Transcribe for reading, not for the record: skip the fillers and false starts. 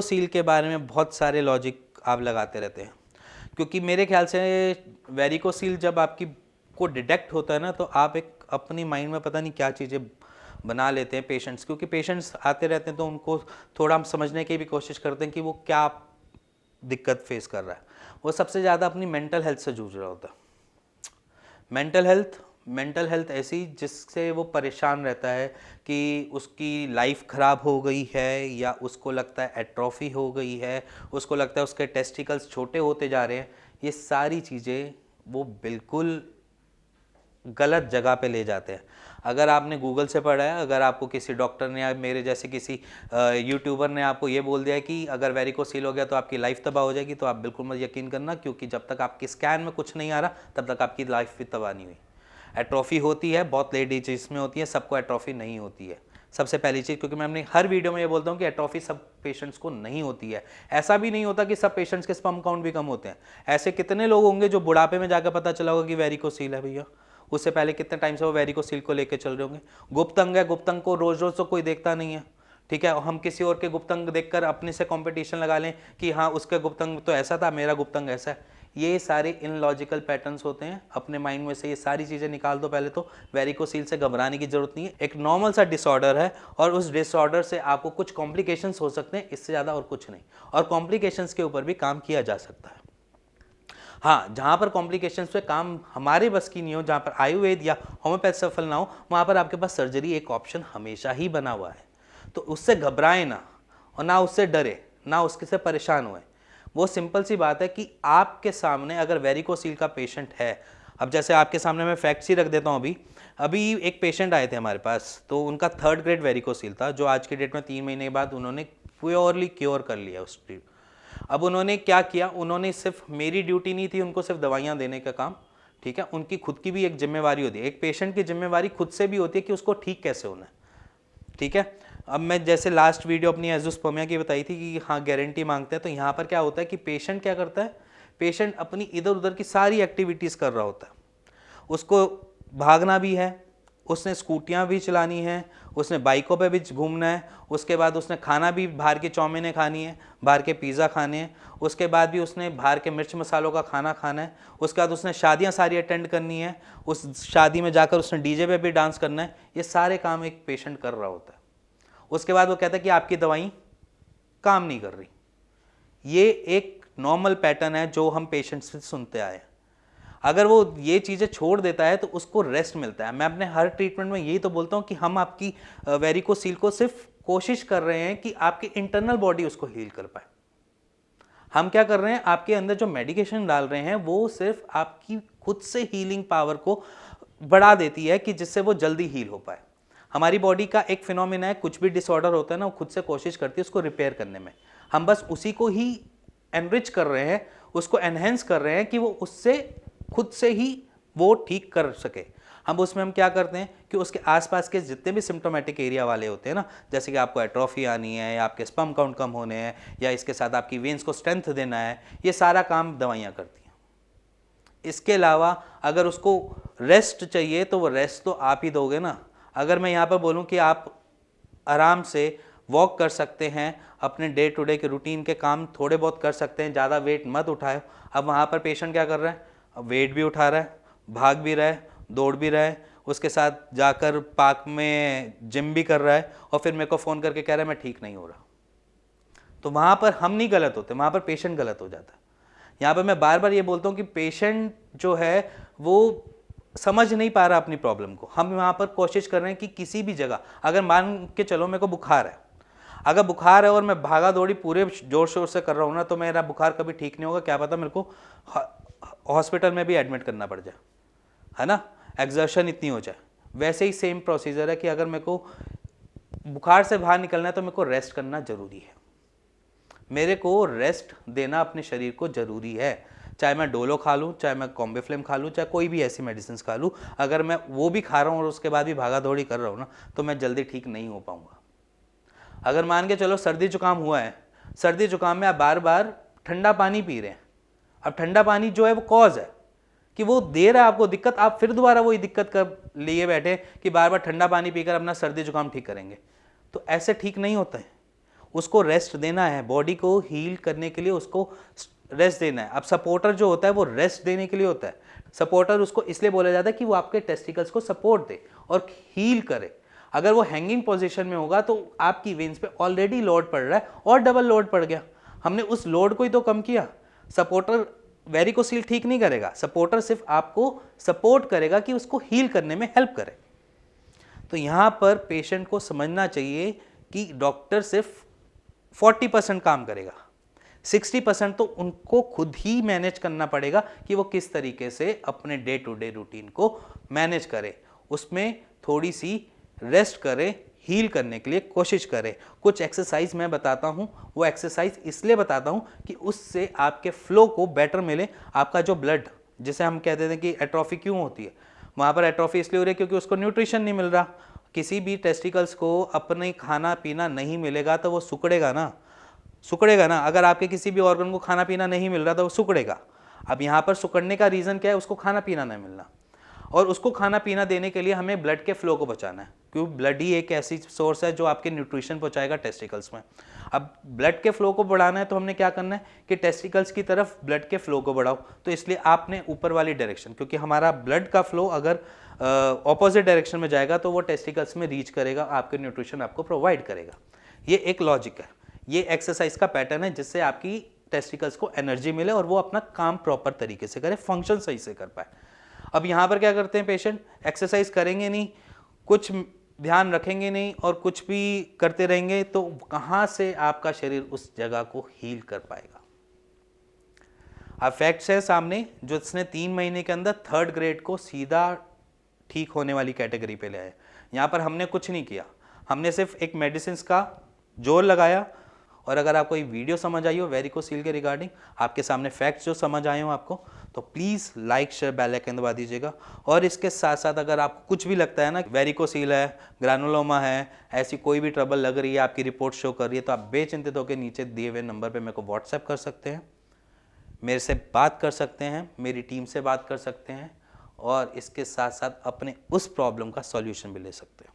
Seal के बारे में बहुत सारे लॉजिक आप लगाते रहते हैं, क्योंकि मेरे ख्याल से वेरिकोसील जब आपकी को डिटेक्ट होता है ना, तो आप एक अपनी माइंड में पता नहीं क्या चीज़ें बना लेते हैं पेशेंट्स, क्योंकि पेशेंट्स आते रहते हैं तो उनको थोड़ा हम समझने की भी कोशिश करते हैं कि वो क्या दिक्कत फेस कर रहा है। वो सबसे ज़्यादा अपनी मेंटल हेल्थ से जूझ रहा होता है। मेंटल हेल्थ ऐसी जिससे वो परेशान रहता है कि उसकी लाइफ ख़राब हो गई है, या उसको लगता है एट्रोफी हो गई है, उसको लगता है उसके टेस्टिकल्स छोटे होते जा रहे हैं। ये सारी चीज़ें वो बिल्कुल गलत जगह पे ले जाते हैं। अगर आपने गूगल से पढ़ा है, अगर आपको किसी डॉक्टर ने या मेरे जैसे किसी यूट्यूबर ने आपको ये बोल दिया है कि अगर वेरिकोसील हो गया तो आपकी लाइफ तबाह हो जाएगी, तो आप बिल्कुल मत यकीन करना, क्योंकि जब तक आपकी स्कैन में कुछ नहीं आ रहा तब तक आपकी लाइफ भी तबाह नहीं हुई। एट्रोफी होती है, बहुत लेट एजेस में होती है, सबको एट्रोफी नहीं होती है। सबसे पहली चीज़, क्योंकि मैं अपनी हर वीडियो में ये बोलता हूँ कि एट्रोफी सब पेशेंट्स को नहीं होती है। ऐसा भी नहीं होता कि सब पेशेंट्स के स्पर्म काउंट भी कम होते हैं। ऐसे कितने लोग होंगे जो बुढ़ापे में जाकर पता चला होगा कि वेरिकोसील है भैया, उससे पहले कितने टाइम से वो वेरिकोसील को लेकर चल रहे होंगे। गुप्त अंग है, गुप्त अंग को रोज रोज तो कोई देखता नहीं है, ठीक है। हम किसी और के गुप्त अंग देखकर अपने से कंपटीशन लगा लें कि हाँ उसका गुप्त अंग तो ऐसा था, मेरा गुप्त अंग ऐसा है। ये सारे इनलॉजिकल पैटर्न्स होते हैं। अपने माइंड में से ये सारी चीज़ें निकाल दो पहले तो। वेरिकोसील से घबराने की जरूरत नहीं है, एक नॉर्मल सा डिसऑर्डर है, और उस डिसऑर्डर से आपको कुछ कॉम्प्लिकेशंस हो सकते हैं, इससे ज़्यादा और कुछ नहीं। और कॉम्प्लिकेशंस के ऊपर भी काम किया जा सकता है। हाँ, जहाँ पर कॉम्प्लिकेशंस पे काम हमारे बस की नहीं हो, जहाँ पर आयुर्वेद या होम्योपैथ सफल ना हो, वहाँ पर आपके पास सर्जरी एक ऑप्शन हमेशा ही बना हुआ है। तो उससे घबराएं ना, और ना उससे डरे, ना उसके से परेशान हुए। वो सिंपल सी बात है कि आपके सामने अगर वेरिकोसील का पेशेंट है, अब जैसे आपके सामने मैं फैक्ट्स ही रख देता हूँ। अभी एक पेशेंट आए थे हमारे पास, तो उनका 3rd ग्रेड वेरिकोसील था, जो आज की डेट में 3 महीने बाद उन्होंने प्योरली क्योर कर लिया उस। अब उन्होंने क्या किया, उन्होंने सिर्फ, मेरी ड्यूटी नहीं थी उनको सिर्फ दवाइयाँ देने का काम, ठीक है, उनकी खुद की भी एक जिम्मेवारी होती है। एक पेशेंट की जिम्मेवारी खुद से भी होती है कि उसको ठीक कैसे होना है, ठीक है। अब मैं जैसे लास्ट वीडियो अपनी एजोस्पर्मिया की बताई थी कि हाँ गारंटी मांगते हैं, तो यहाँ पर क्या होता है कि पेशेंट क्या करता है, पेशेंट अपनी इधर उधर की सारी एक्टिविटीज़ कर रहा होता है। उसको भागना भी है, उसने स्कूटियाँ भी चलानी है, उसने बाइकों पे भी घूमना है, उसके बाद उसने खाना भी बाहर की चाउमीनें खानी है, बाहर के पिज़्ज़ा खाने हैं, उसके बाद भी उसने बाहर के मिर्च मसालों का खाना खाना है, उसके बाद उसने शादियाँ सारी अटेंड करनी है, उस शादी में जाकर उसने डीजे पे भी डांस करना है। ये सारे काम एक पेशेंट कर रहा होता है। उसके बाद वो कहता है कि आपकी दवाई काम नहीं कर रही। ये एक नॉर्मल पैटर्न है जो हम पेशेंट से सुनते आए हैं। अगर वो ये चीज़ें छोड़ देता है तो उसको रेस्ट मिलता है। मैं अपने हर ट्रीटमेंट में यही तो बोलता हूँ कि हम आपकी वेरिकोसील को सिर्फ कोशिश कर रहे हैं कि आपकी इंटरनल बॉडी उसको हील कर पाए। हम क्या कर रहे हैं, आपके अंदर जो मेडिकेशन डाल रहे हैं वो सिर्फ आपकी खुद से हीलिंग पावर को बढ़ा देती है कि जिससे वो जल्दी हील हो पाए। हमारी बॉडी का एक फिनोमिना है, कुछ भी डिसऑर्डर होता है ना, वो खुद से कोशिश करती है उसको रिपेयर करने में। हम बस उसी को ही एनरिच कर रहे हैं, उसको एनहेंस कर रहे हैं कि वो उससे खुद से ही वो ठीक कर सके। हम उसमें हम क्या करते हैं कि उसके आसपास के जितने भी सिम्टोमेटिक एरिया वाले होते हैं ना, जैसे कि आपको एट्रोफी आनी है, या आपके स्पर्म काउंट कम होने हैं, या इसके साथ आपकी वेन्स को स्ट्रेंथ देना है, ये सारा काम दवाइयाँ करती हैं। इसके अलावा अगर उसको रेस्ट चाहिए तो वो रेस्ट तो आप ही दोगे ना। अगर मैं यहाँ पर बोलूँ कि आप आराम से वॉक कर सकते हैं, अपने डे टू डे के रूटीन के काम थोड़े बहुत कर सकते हैं, ज़्यादा वेट मत उठाए। अब वहाँ पर पेशेंट क्या कर रहा है, वेट भी उठा रहा है, भाग भी रहा है, दौड़ भी रहा है, उसके साथ जाकर पार्क में जिम भी कर रहा है, और फिर मेरे को फ़ोन करके कह रहा है मैं ठीक नहीं हो रहा। तो वहाँ पर हम नहीं गलत होते, वहाँ पर पेशेंट गलत हो जाता है। यहाँ पर मैं बार बार ये बोलता हूँ कि पेशेंट जो है वो समझ नहीं पा रहा अपनी प्रॉब्लम को। हम वहाँ पर कोशिश कर रहे हैं कि किसी भी जगह, अगर मान के चलो मेरे को बुखार है, अगर बुखार है और मैं भागा दौड़ी पूरे जोर शोर से कर रहा हूँ ना, तो मेरा बुखार कभी ठीक नहीं होगा। क्या पता मेरे को हॉस्पिटल में भी एडमिट करना पड़ जाए, है ना, एक्सर्शन इतनी हो जाए। वैसे ही सेम प्रोसीजर है कि अगर मेरे को बुखार से बाहर निकलना है तो मेरे को रेस्ट करना जरूरी है। मेरे को रेस्ट देना अपने शरीर को जरूरी है, चाहे मैं डोलो खा लूँ, चाहे मैं कॉम्बिफ्लेम खा लूँ, चाहे कोई भी ऐसी मेडिसिन खा लूँ। अगर मैं वो भी खा रहा हूँ और उसके बाद भी भागा दौड़ी कर रहा हूँ ना, तो मैं जल्दी ठीक नहीं हो पाऊँगा। अगर मान के चलो सर्दी जुकाम हुआ है, सर्दी जुकाम में आप बार बार ठंडा पानी पी रहे हैं, अब ठंडा पानी जो है वो कॉज है कि वो दे रहा है आपको दिक्कत, आप फिर दोबारा वही दिक्कत कर लिए बैठे कि बार बार ठंडा पानी पीकर अपना सर्दी जुकाम ठीक करेंगे, तो ऐसे ठीक नहीं होता है। उसको रेस्ट देना है, बॉडी को हील करने के लिए उसको रेस्ट देना है। अब सपोर्टर जो होता है वो रेस्ट देने के लिए होता है। सपोर्टर उसको इसलिए बोला जाता है कि वो आपके टेस्टिकल्स को सपोर्ट दे और हील करे। अगर वो हैंगिंग पोजीशन में होगा तो आपकी वेन्स पे ऑलरेडी लोड पड़ रहा है और डबल लोड पड़ गया, हमने उस लोड को ही तो कम किया। सपोर्टर वेरिकोसील ठीक नहीं करेगा, सपोर्टर सिर्फ आपको सपोर्ट करेगा कि उसको हील करने में हेल्प करे। तो यहाँ पर पेशेंट को समझना चाहिए कि डॉक्टर सिर्फ 40% काम करेगा, 60% तो उनको खुद ही मैनेज करना पड़ेगा कि वो किस तरीके से अपने डे टू डे रूटीन को मैनेज करे, उसमें थोड़ी सी रेस्ट करे, हील करने के लिए कोशिश करें। कुछ एक्सरसाइज मैं बताता हूँ, वो एक्सरसाइज इसलिए बताता हूँ कि उससे आपके फ्लो को बेटर मिले। आपका जो ब्लड, जिसे हम कहते थे कि एट्रोफी क्यों होती है, वहाँ पर एट्रोफी इसलिए हो रही है क्योंकि उसको न्यूट्रिशन नहीं मिल रहा। किसी भी टेस्टिकल्स को अपने खाना पीना नहीं मिलेगा तो वो सुकड़ेगा ना। अगर आपके किसी भी ऑर्गन को खाना पीना नहीं मिल रहा तो वो सुकड़ेगा। अब यहाँ पर सुकड़ने का रीज़न क्या है? उसको खाना पीना नहीं मिलना, और उसको खाना पीना देने के लिए हमें ब्लड के फ्लो को बचाना है, क्योंकि ब्लड ही एक ऐसी सोर्स है जो आपके न्यूट्रिशन पहुँचाएगा टेस्टिकल्स में। अब ब्लड के फ्लो को बढ़ाना है तो हमने क्या करना है कि टेस्टिकल्स की तरफ ब्लड के फ्लो को बढ़ाओ। तो इसलिए आपने ऊपर वाली डायरेक्शन, क्योंकि हमारा ब्लड का फ्लो अगर ऑपोजिट डायरेक्शन में जाएगा तो वो टेस्टिकल्स में रीच करेगा, आपके न्यूट्रिशन आपको प्रोवाइड करेगा। ये एक लॉजिक है, ये एक्सरसाइज का पैटर्न है जिससे आपकी टेस्टिकल्स को एनर्जी मिले और वो अपना काम प्रॉपर तरीके से करे, फंक्शन सही से कर पाए। अब यहाँ पर क्या करते हैं पेशेंट, एक्सरसाइज करेंगे नहीं, कुछ ध्यान रखेंगे नहीं और कुछ भी करते रहेंगे तो कहाँ से आपका शरीर उस जगह को हील कर पाएगा। अब फैक्ट्स है सामने, जो इसने 3 महीने के अंदर 3rd ग्रेड को सीधा ठीक होने वाली कैटेगरी पे ले आए। यहाँ पर हमने कुछ नहीं किया, हमने सिर्फ एक मेडिसिन का जोर लगाया। और अगर आपको ये वीडियो समझ आई हो वेरिकोसील के रिगार्डिंग, आपके सामने फैक्ट्स जो समझ आए हो आपको, तो please like share bell icon दबा दीजिएगा। और इसके साथ साथ अगर आपको कुछ भी लगता है ना, वेरिकोसील है, ग्रानुलोमा है, ऐसी कोई भी ट्रबल लग रही है, आपकी रिपोर्ट शो कर रही है, तो आप बेचिंतित होकर नीचे दिए हुए नंबर पे मेरे को व्हाट्सएप कर सकते हैं, मेरे से बात कर सकते हैं, मेरी टीम से बात कर सकते हैं, और इसके साथ साथ अपने उस प्रॉब्लम का सॉल्यूशन भी ले सकते हैं।